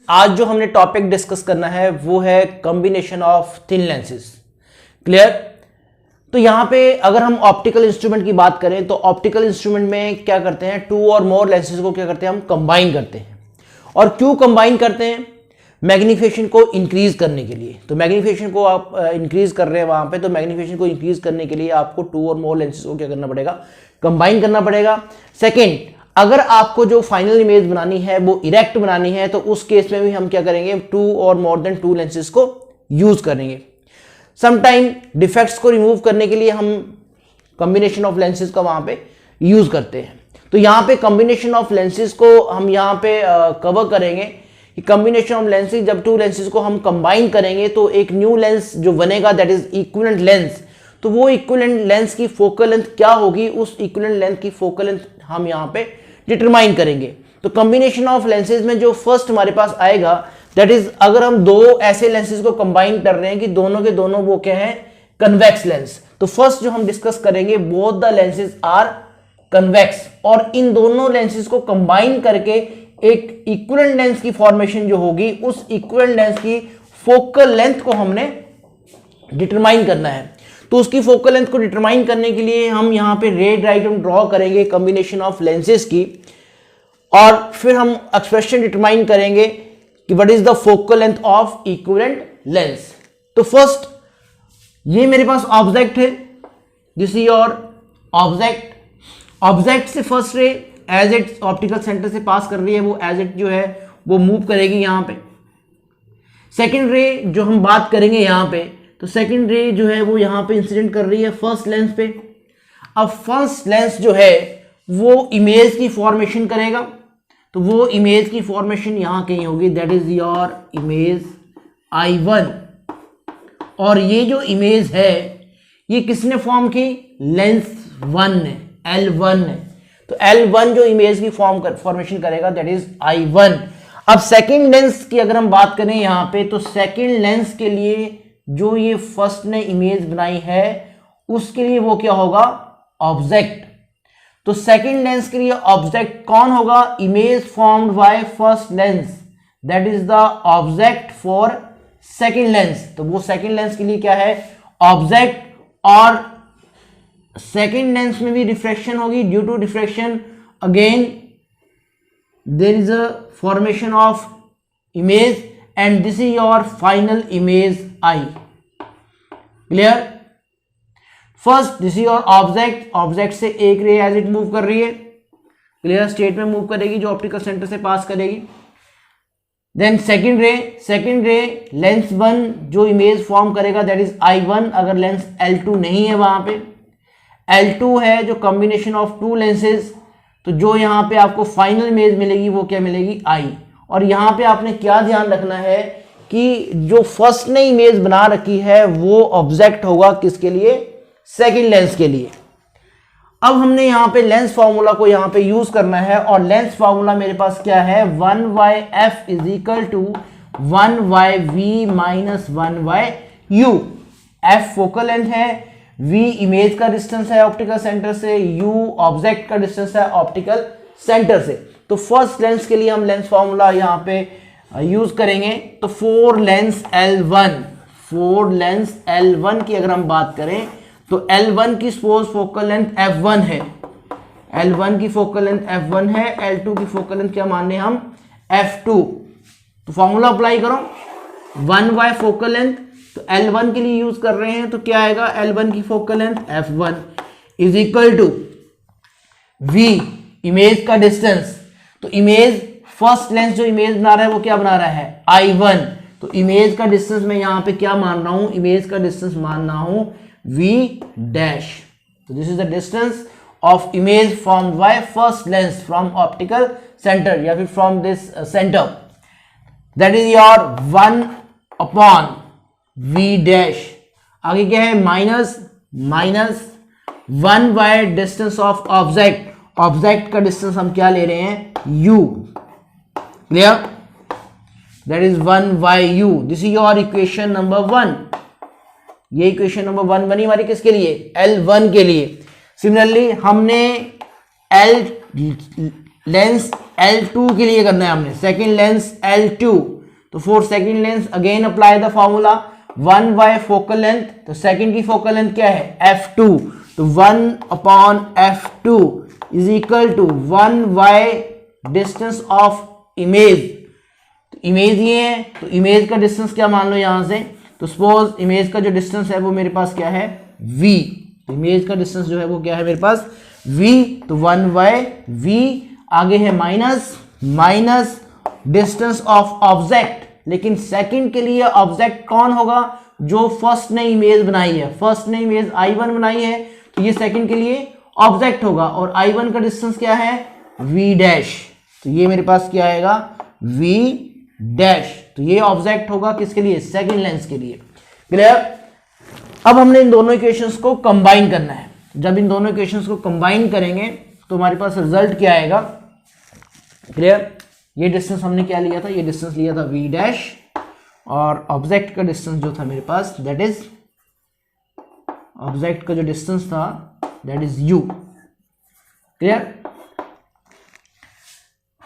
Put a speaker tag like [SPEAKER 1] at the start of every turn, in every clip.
[SPEAKER 1] आज जो हमने टॉपिक डिस्कस करना है वो है combination of thin lenses. Clear? तो यहां पे अगर हम ऑप्टिकल इंस्ट्रूमेंट की बात करें तो ऑप्टिकल इंस्ट्रूमेंट में क्या करते हैं, टू और मोर लेंसेज को क्या करते हैं, हम कंबाइन करते हैं। और क्यों कंबाइन करते हैं? मैग्नीफिकेशन को इंक्रीज करने के लिए। तो मैग्नीफिकेशन को आप इंक्रीज कर रहे हैं वहां पे, तो मैग्नीफिकेशन को इंक्रीज करने के लिए आपको टू और मोर लेंसेज को क्या करना पड़ेगा, कंबाइन करना पड़ेगा। सेकेंड, अगर आपको जो फाइनल इमेज बनानी है वो इरेक्ट बनानी है तो उस केस में भी हम क्या करेंगे, टू और मोर देन टू लेंसेज को यूज करेंगे। समटाइम डिफेक्ट्स को रिमूव करने के लिए हम कॉम्बिनेशन ऑफ लेंसेज का वहां पे यूज करते हैं। तो यहां पे कॉम्बिनेशन ऑफ लेंसेज को हम यहां पे कवर करेंगे कि कॉम्बिनेशन ऑफ लेंसेज, जब टू लेंसेज को हम कंबाइन करेंगे तो एक न्यू लेंस जो बनेगा दैट इज इक्विवेलेंट लेंस। तो वो इक्विवेलेंट लेंस की फोकल लेंथ क्या होगी, उस इक्विवेलेंट लेंथ की फोकल लेंथ हम यहां पे डिटरमाइन करेंगे। तो कॉम्बिनेशन ऑफ लेंसेज में जो फर्स्ट हमारे पास आएगा दैट इज, अगर हम दो ऐसे लेंसेज को कंबाइन कर रहे हैं कि दोनों के दोनों वो क्या है, कन्वेक्स लेंस, तो फर्स्ट जो हम डिस्कस करेंगे both the lenses are convex. और इन दोनों लेंसेज को कंबाइन करके एक इक्विवेलेंट लेंस की फॉर्मेशन जो होगी, उस इक्विवेलेंट लेंस की फोकल लेंथ को हमने डिटरमाइन करना है। तो उसकी फोकल लेंथ को डिटरमाइन करने के लिए हम यहां पे रे डायग्राम ड्रॉ करेंगे कॉम्बिनेशन ऑफ लेंसेज की, और फिर हम एक्सप्रेशन डिटरमाइन करेंगे कि what is the focal length of equivalent lens. तो फर्स्ट ये मेरे पास ऑब्जेक्ट है, this is your object. Object से first ray as it optical centre से पास कर रही है, वो एज इट जो है वो मूव करेगी यहां पे। सेकेंड रे जो हम बात करेंगे यहां पे, तो सेकेंड रे जो है वो यहां पे इंसिडेंट कर रही है फर्स्ट लेंस पे। अब फर्स्ट लेंस जो है वो इमेज की फॉर्मेशन करेगा, तो वो इमेज की फॉर्मेशन यहां कहीं होगी, that is your image I1। और ये जो इमेज है ये किसने फॉर्म की, लेंस 1 ने, L1 ने। तो L1 जो इमेज की फॉर्मेशन करेगा दैट इज I1। अब सेकेंड लेंस की अगर हम बात करें यहां पे, तो सेकेंड लेंस के लिए जो ये फर्स्ट ने इमेज बनाई है उसके लिए वो क्या होगा, ऑब्जेक्ट। तो सेकेंड लेंस के लिए ऑब्जेक्ट कौन होगा, image formed by first lens, that is the object for second lens. तो वो सेकेंड लेंस के लिए क्या है, ऑब्जेक्ट। और सेकेंड लेंस में भी रिफ्रैक्शन होगी, due to refraction again there is a formation of image and this is your final image I। Clear? First this is your object, object से एक रे एज इट मूव कर रही है, क्लियर स्टेट में मूव करेगी जो ऑप्टिकल सेंटर से पास करेगी। देन सेकेंड रे लेंस 1 जो इमेज फॉर्म करेगा दैट इज I1। अगर लेंस L2 नहीं है वहां पे, L2 है जो कॉम्बिनेशन ऑफ टू लेंसेज, तो जो यहां पे आपको फाइनल इमेज मिलेगी वो क्या मिलेगी, I। और यहां पे आपने क्या ध्यान रखना है कि जो फर्स्ट ने इमेज बना रखी है वो ऑब्जेक्ट होगा किसके लिए, सेकंड लेंस के लिए। अब हमने यहां पे लेंस फार्मूला को यहां पे यूज करना है, और लेंस फार्मूला मेरे पास क्या है, 1/f is equal to 1/v minus 1/u। f focal length है, v इमेज का डिस्टेंस है ऑप्टिकल सेंटर से, u ऑब्जेक्ट का डिस्टेंस है ऑप्टिकल सेंटर से। तो फर्स्ट लेंस के लिए हम लेंस फार्मूला यहां पे यूज करेंगे। तो फोर लेंस L1 की अगर हम बात करें तो L1 की सपोज फोकल लेंथ f1 है, L1 की फोकल लेंथ f1 है, L2 की फोकल लेंथ क्या माने हम, f2। तो फॉर्मूला अप्लाई करो, 1 फोकल लेंथ, तो L1 के लिए यूज कर रहे हैं तो क्या आएगा, L1 की focal length f1 is equal to v image का डिस्टेंस। तो इमेज फर्स्ट लेंस जो इमेज बना रहा है वो क्या बना रहा है, I1। तो इमेज का डिस्टेंस मैं यहां पे क्या मान रहा हूं, इमेज का डिस्टेंस मान रहा हूं v डैश। तो this is the distance of image from by first lens from optical centre या फिर from this centre, that is your 1/v dash. आगे क्या है, minus 1 distance of object, object का डिस्टेंस हम क्या ले रहे हैं, u। Clear? That is 1/u। This is your equation number 1। ये इक्वेशन नंबर 1 बनी हमारी किसके लिए, L1 के लिए। सिमिलरली हमने लेंस L2 के लिए करना है, हमने सेकेंड लेंस L2 तो for second lens again apply the formula 1/, focal length, तो सेकंड की फोकल लेंथ क्या है f2, तो 1/f2 is equal to 1/, distance of image, तो इमेज ये है, तो इमेज का डिस्टेंस क्या मान लो यहां से, तो सपोज इमेज का जो डिस्टेंस है वो मेरे पास क्या है v, तो इमेज का डिस्टेंस जो है वो क्या है मेरे पास v, तो 1/v, आगे है माइनस डिस्टेंस ऑफ ऑब्जेक्ट, लेकिन सेकंड के लिए ऑब्जेक्ट कौन होगा, जो फर्स्ट ने इमेज बनाई है, फर्स्ट ने इमेज I1 बनाई है, तो ये सेकंड के लिए ऑब्जेक्ट होगा, और I1 का डिस्टेंस क्या है v', तो ये मेरे पास क्या आएगा v', तो ये ऑब्जेक्ट होगा किसके लिए, सेकंड लेंस के लिए। क्लियर। अब हमने इन दोनों इक्वेशंस को कंबाइन करना है, जब इन दोनों इक्वेशंस को कंबाइन करेंगे तो हमारे पास रिजल्ट क्या आएगा। क्लियर। ये डिस्टेंस हमने क्या लिया था, ये डिस्टेंस लिया था v', और ऑब्जेक्ट का डिस्टेंस जो था मेरे पास दैट इज, ऑब्जेक्ट का जो डिस्टेंस था that is u। Clear.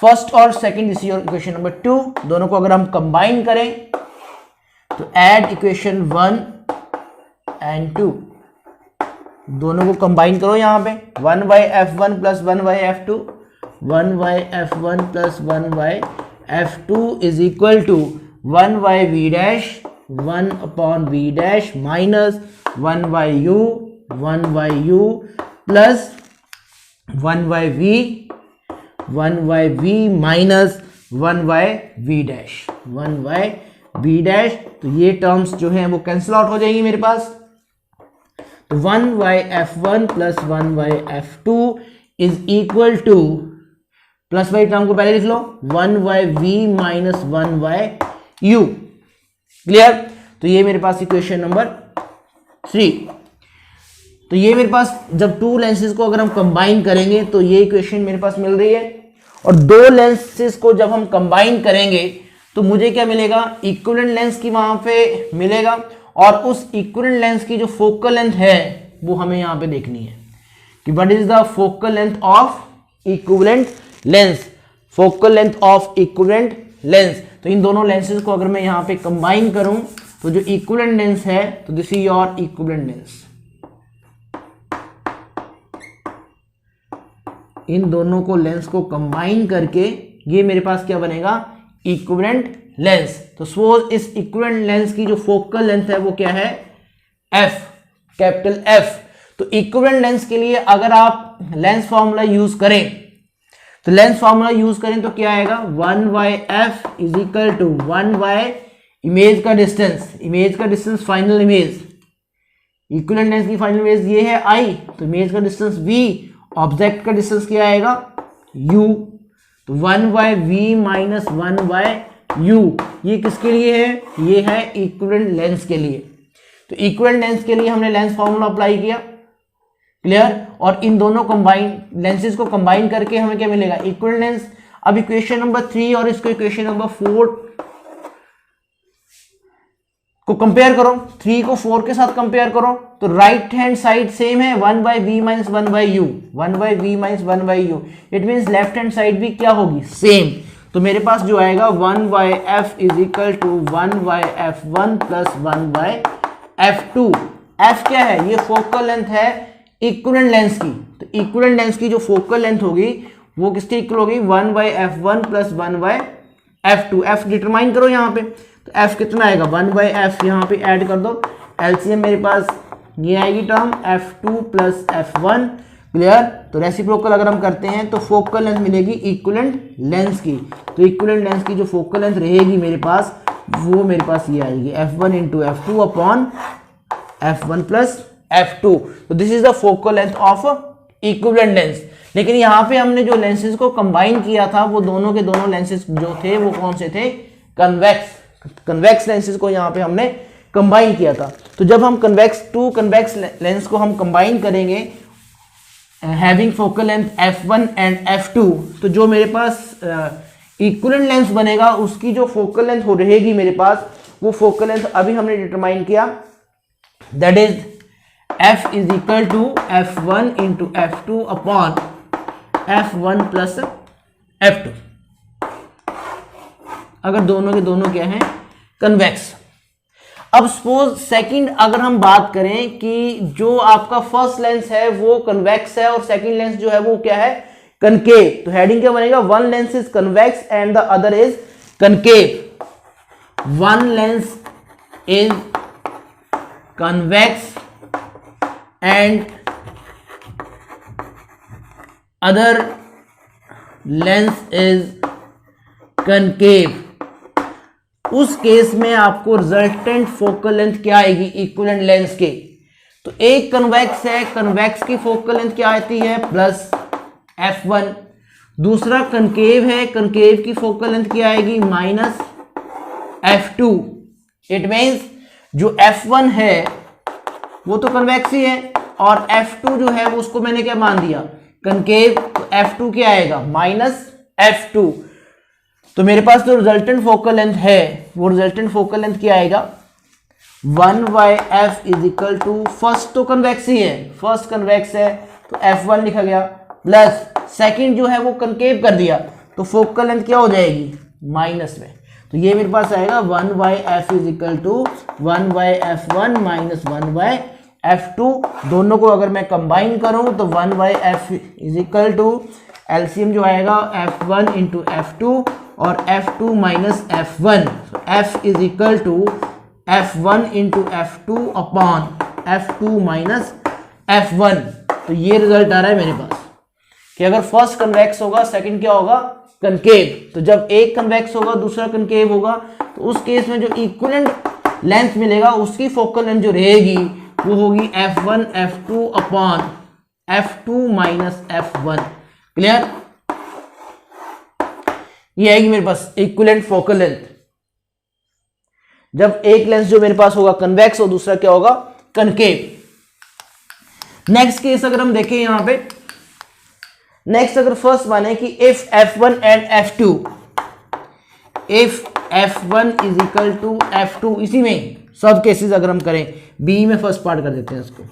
[SPEAKER 1] First और second is your equation number 2, दोनों को अगर हम कंबाइन करें तो ऐड इक्वेशन 1 एंड 2, दोनों को कंबाइन करो यहां पे 1/f1 plus 1/f2, 1/f1 plus 1/f2 is equal to 1/v', 1/v' minus 1/u, 1/u plus 1/v, 1/v minus 1/v', 1/v', तो ये टर्म्स जो हैं वो कैंसिल आउट हो जाएंगी मेरे पास, तो 1/f1 plus 1/f2 is equal to, plus y term को पहले लिख लो 1/v माइनस 1/u। क्लियर। तो ये मेरे पास इक्वेशन नंबर 3, तो ये मेरे पास जब टू लेंसेज को अगर हम कंबाइन करेंगे तो ये इक्वेशन मेरे पास मिल रही है, और दो लेंसेज को जब हम कंबाइन करेंगे तो मुझे क्या मिलेगा, इक्विवेलेंट लेंस की वहां पे मिलेगा, और उस इक्विवेलेंट लेंस की जो फोकल लेंथ है वो हमें यहां पे देखनी है कि what is the focal length of equivalent lens, focal length of equivalent lens. तो इन दोनों लेंसेज को अगर मैं यहां पे कंबाइन करूं तो जो इक्विवेलेंट लेंस है, तो this is your equivalent lens, इन दोनों को लेंस को कंबाइन करके ये मेरे पास क्या बनेगा, इक्विवेलेंट लेंस। तो सपोज इस इक्विवेलेंट लेंस की जो फोकल लेंथ है वो क्या है f, कैपिटल F। तो इक्विवेलेंट लेंस के लिए अगर आप लेंस फॉर्मूला यूज करें, तो लेंस फॉर्मूला यूज करें तो क्या आएगा, 1/f is equal to 1/ image का डिस्टेंस, इमेज का distance final image, equivalent lens की फाइनल इमेज ये है I, तो इमेज का डिस्टेंस v, ऑब्जेक्ट का डिस्टेंस क्या आएगा u, तो 1/v माइनस 1/u, ये किसके लिए है, ये है इक्विवेलेंट लेंस के लिए। तो इक्विवेलेंट लेंस के लिए हमने लेंस फॉर्मूला अप्लाई किया। क्लियर। और इन दोनों कंबाइन लेंसेज को कंबाइन करके हमें क्या मिलेगा, इक्विवेलेंट लेंस। अब इक्वेशन नंबर 3 और इसको इक्वेशन नंबर 4 को कंपेयर करो, 3 को 4 के साथ कंपेयर करो, तो राइट हैंड साइड सेम है 1/v minus 1/u, 1/v minus 1/u, it means left hand side भी क्या होगी, सेम। तो मेरे पास जो आएगा 1/f is equal to 1/f1 plus 1/f2। f क्या है, ये फोकल लेंथ है इक्विवेलेंट लेंस की, तो इक्विवेलेंट लेंस की जो फोकल लेंथ होगी वो किसके इक्वल होगी, 1/f1 plus 1/f2। f determine करो यहाँ पे, तो f कितना आएगा, 1/f, यहाँ पे ऐड कर दो, एलसीएम मेरे पास ये आएगी term f2 plus f1। Clear. तो रेसिप्रोकल अगर हम करते हैं तो फोकल लेंथ मिलेगी इक्विवेलेंट लेंस की, तो इक्विवेलेंट लेंस की जो फोकल लेंथ रहेगी मेरे पास वो मेरे पास ये आएगी f1 into f2 upon f1 plus f2। तो this is the focal length of equivalent lens. लेकिन यहाँ पे हमने जो लेंसेज को कंबाइन किया था वो दोनों के दोनों लेंसेज जो थे वो कौन से थे, कन्वेक्स लेंसेज को यहाँ पे हमने कंबाइन किया था। तो जब हम कन्वेक्स लेंस को हम कंबाइन करेंगे having focal length f1 and f2, तो जो मेरे पास इक्विवेलेंट लेंस बनेगा उसकी जो फोकल लेंथ हो रहेगी मेरे पास, वो फोकल लेंथ अभी हमने डिटरमाइन किया, that is f is equal to f1 into f2 upon f1 plus f2। अगर दोनों के दोनों क्या है, कन्वेक्स। अब सपोज सेकंड अगर हम बात करें कि जो आपका फर्स्ट लेंस है वो कन्वेक्स है और सेकंड लेंस जो है वो क्या है, कनकेव, तो हेडिंग क्या बनेगा, one lens is convex and the other is concave. One lens is convex and other lens is concave. उस केस में आपको रिजल्टेंट फोकल लेंथ क्या आएगी, इक्विवेलेंट लेंस के। तो एक कन्वेक्स है, कन्वेक्स की फोकल लेंथ क्या आती है, प्लस f1। दूसरा कनकेव है, कनकेव की फोकल लेंथ क्या आएगी, माइनस f2। इट मीन्स जो f1 है वो तो कन्वेक्स ही है और f2 जो है वो उसको मैंने क्या मान दिया, कनकेव, तो f2 क्या आएगा, माइनस f2। तो मेरे पास जो रिजल्टेंट फोकल लेंथ है वो रिजल्टेंट फोकल लेंथ क्या आएगा, 1/f is equal to, first तो कन्वेक्स ही है, फर्स्ट कन्वेक्स है तो f1 लिखा गया, प्लस सेकंड जो है वो कनकेव कर दिया तो फोकल लेंथ क्या हो जाएगी, माइनस में। तो ये मेरे पास आएगा 1/f is equal to 1/f1 minus 1/f2। दोनों को अगर मैं कंबाइन करूं तो 1/f is equal to LCM जो आएगा f1 इंटू f2 और f2 minus f1। f is equal to f1 into f2 upon f2 minus f1। तो ये रिजल्ट आ रहा है मेरे पास कि अगर फर्स्ट कन्वेक्स होगा सेकंड क्या होगा, कनकेव। तो जब एक कन्वेक्स होगा दूसरा कनकेव होगा तो उस केस में जो इक्विवेलेंट लेंथ मिलेगा उसकी फोकल लेंथ जो रहेगी वो होगी f1 f2 upon f2 minus f1। Clear, ये आएगी मेरे पास इक्विवेलेंट फोकल लेंथ जब एक लेंस जो मेरे पास होगा कन्वेक्स और दूसरा क्या होगा, कनकेव। नेक्स्ट केस अगर हम देखें यहां पे, नेक्स्ट अगर फर्स्ट माने कि if f1 and f2, if f1 is equal to f2, इसी में सब केसेस अगर हम करें, बी में फर्स्ट पार्ट कर देते हैं इसको,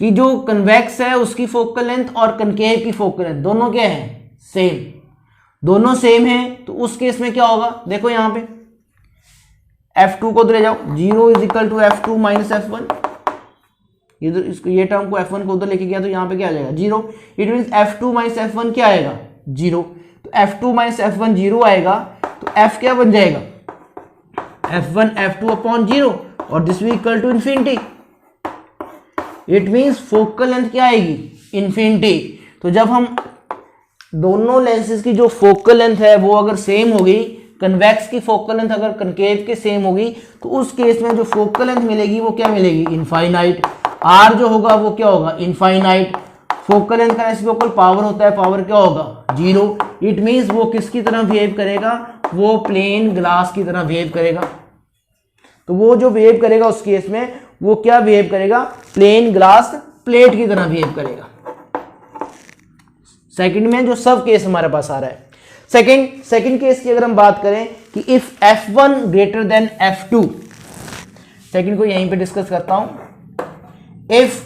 [SPEAKER 1] कि जो कन्वेक्स है उसकी फोकल लेंथ और कनकेव की फोकल लेंथ दोनों क्या है, सेम, दोनों सेम है। तो उस केस में क्या होगा, देखो यहां पे f2 को उधर ले जाओ, 0 is equal to f2 minus f1, इधर इसको ये टर्म को f1 को उधर लेके गया तो यहाँ पे क्या आ जाएगा, 0। It means f2 minus f1 क्या आएगा, 0। तो f2 माइनस f1 0 आएगा तो f क्या बन जाएगा, f1 f2 अपॉन 0 और दिस भी equal to infinity. It means focal length क्या आएगी, इन्फिनिटी। तो जब हम दोनों लेंसेज की जो फोकल लेंथ है वो अगर सेम होगी, कन्वेक्स की फोकल लेंथ अगर कनकेव के सेम होगी तो उस केस में जो फोकल लेंथ मिलेगी वो क्या मिलेगी, इनफाइनाइट। आर जो होगा वो क्या होगा, इनफाइनाइट। फोकल लेंथ का रेसिप्रोकल पावर होता है, पावर क्या होगा, 0। इट मींस वो किसकी तरह बिहेव करेगा, वो प्लेन ग्लास की तरह बिहेव करेगा। तो वो जो बिहेव करेगा उस केस में वो क्या बिहेव करेगा, प्लेन ग्लास प्लेट की तरह बिहेव करेगा। सेकंड में जो सब केस हमारे पास आ रहा है, सेकंड केस की अगर हम बात करें कि if f1 greater than f2, second को यहीं पे डिस्कस करता हूं। If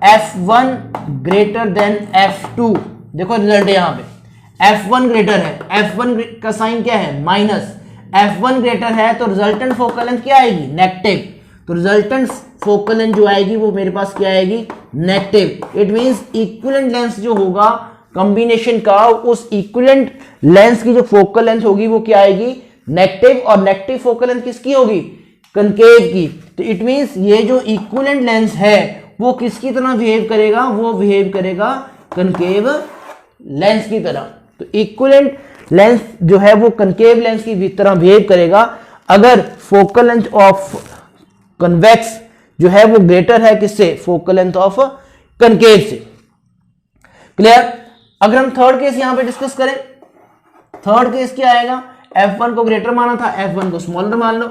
[SPEAKER 1] f1 greater than f2, देखो रिजल्ट है यहां पे, f1 ग्रेटर है, f1 का साइन क्या है, माइनस, f1 ग्रेटर है तो रिजल्टेंट फोकल लेंथ क्या आएगी, नेगेटिव। तो रिजल्टेंट फोकल लेंथ जो आएगी वो मेरे पास क्या आएगी, negative. It means equivalent lens जो होगा कॉम्बिनेशन का, उस इक्विवेलेंट लेंस की जो फोकल लेंथ होगी वो क्या आएगी, नेगेटिव। और नेगेटिव फोकल लेंथ किसकी होगी, कनकेव की। तो इट मींस ये जो इक्विवेलेंट लेंस है वो किसकी तरह बिहेव करेगा, वो बिहेव करेगा कनकेव लेंस की तरह। तो इक्विवेलेंट लेंस जो है वो कनकेव लेंस की तरह बिहेव करेगा अगर फोकल लेंथ ऑफ कन्वेक्स जो है वो ग्रेटर है किससे, फोकल लेंथ ऑफ कनकेव से। क्लियर। अगर हम थर्ड केस यहां पे डिस्कस करें, थर्ड केस क्या आएगा, f1 को ग्रेटर माना था, f1 को स्मॉलर मान लो।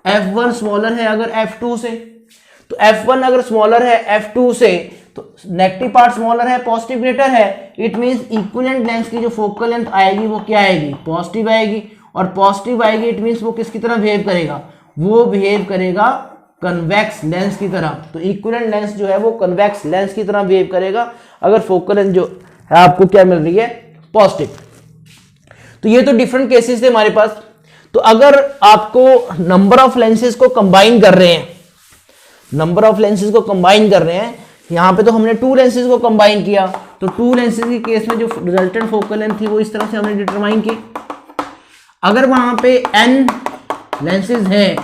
[SPEAKER 1] f1 स्मॉलर है अगर f2 से, तो f1 अगर स्मॉलर है f2 से तो नेगेटिव पार्ट स्मॉलर है, पॉजिटिव ग्रेटर है। इट मींस इक्विवेलेंट लेंस की जो फोकल लेंथ आएगी वो क्या आएगी, पॉजिटिव आएगी। और पॉजिटिव आएगी इट मींस वो किसकी तरह बिहेव करेगा, वो बिहेव करेगा कन्वेक्स लेंस की तरह। तो इक्विवेलेंट लेंस जो है वो कन्वेक्स लेंस की तरह बिहेव करेगा अगर फोकल लेंथ जो है आपको क्या मिल रही है, पॉजिटिव। तो ये तो डिफरेंट केसेस थे हमारे पास। तो अगर आपको नंबर ऑफ लेंसेज को कंबाइन कर रहे हैं, नंबर ऑफ लेंसेज को कंबाइन कर रहे हैं, यहां पे तो हमने 2 लेंसेज को कंबाइन किया, तो 2 लेंसेज के केस में जो रिजल्टेंट फोकल लेंथ थी वो इस तरह से हमने डिटरमाइन की। अगर वहां पे n लेंसेज हैं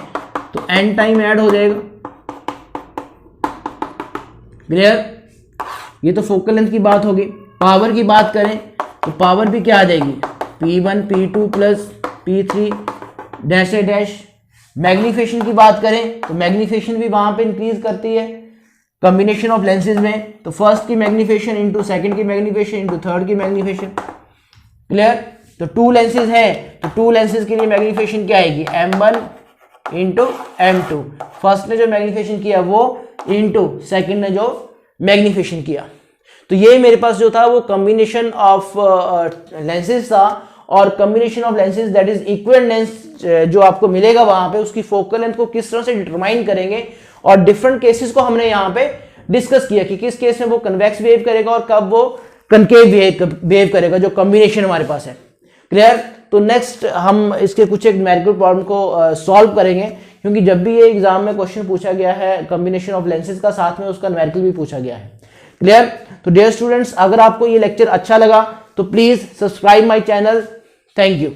[SPEAKER 1] तो n टाइम ऐड हो जाएगा। क्लियर? ये तो फोकल लेंथ की बात होगी। पावर की बात करें तो पावर भी क्या आ जाएगी, P1 P2 plus P3 dash a dash. Magnification की बात करें तो मैग्नीफिकेशन भी वहां पे इंक्रीज करती है कॉम्बिनेशन ऑफ लेंसेज में, तो फर्स्ट की मैग्नीफिकेशन इंटू सेकंड की मैग्नीफिकेशन इंटू थर्ड की मैग्नीफिकेशन। क्लियर? तो 2 लेंसेज है तो 2 लेंसेज के लिए मैग्नीफिकेशन क्या आएगी, M1 इंटू M2। फर्स्ट ने जो मैग्नीफिकेशन किया वो इंटू सेकंड ने जो मैग्नीफिकेशन किया। तो ये मेरे पास जो था वो कॉम्बिनेशन ऑफ लेंसेज था, और combination of lenses that is equivalent lens जो आपको मिलेगा वहां पे, उसकी फोकल लेंथ को किस तरह से डिटरमाइन करेंगे, और डिफरेंट केसेस को हमने यहाँ पे डिस्कस किया कि किस केस में वो कन्वेक्स बिहेव करेगा और कब वो कनकेव बिहेव करेगा, जो कॉम्बिनेशन हमारे पास है। क्लियर? तो नेक्स्ट हम इसके कुछ एक न्यूमेरिकल प्रॉब्लम को सॉल्व करेंगे, क्योंकि जब भी ये एग्जाम में क्वेश्चन पूछा गया है कॉम्बिनेशन ऑफ लेंसेज का, साथ में उसका न्यूमेरिकल भी पूछा गया है। क्लियर? तो डियर स्टूडेंट्स, अगर आपको ये लेक्चर अच्छा लगा तो please subscribe my channel. Thank you.